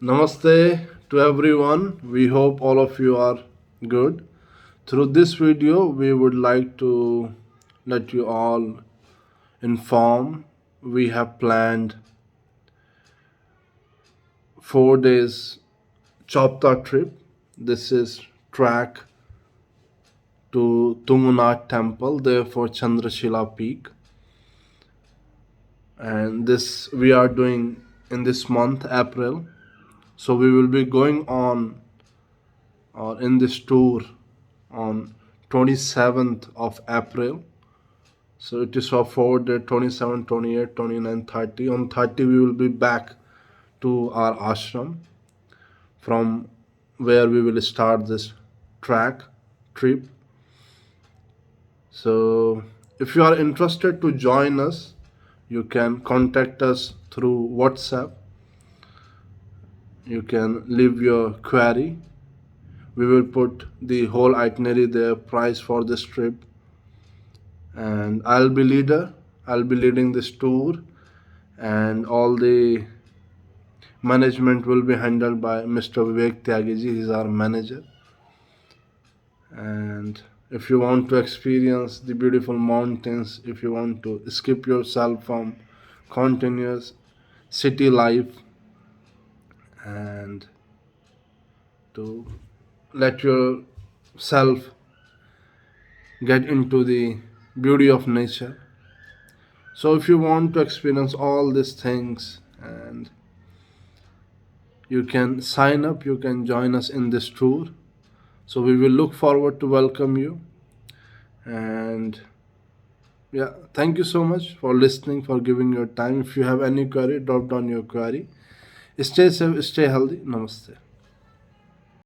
Namaste to everyone. We hope all of you are good. Through this video, we would like to let you all inform we have planned 4 days Chopta trip. This is track to Tungnath temple, therefore Chandrashilla peak. And this we are doing in this month, April. So we will be going on or in this tour on 27th of April. So it is for 4 day 27, 28, 29, 30. On 30 we will be back to our ashram from where we will start this track trip. So if you are interested to join us, you can contact us through WhatsApp. You can leave your query. We will put the whole itinerary there, price for this trip, and I'll be leading this tour, and all the management will be handled by Mr. Vivek Tyagiji. He's our manager. And if you want to experience the beautiful mountains, if you want to escape yourself from continuous city life and to let yourself get into the beauty of nature, so if you want to experience all these things, and you can sign up, you can join us in this tour. So we will look forward to welcome you. And yeah, thank you so much for listening, for giving your time. If you have any query, drop down your query. Stay safe, stay healthy. Namaste.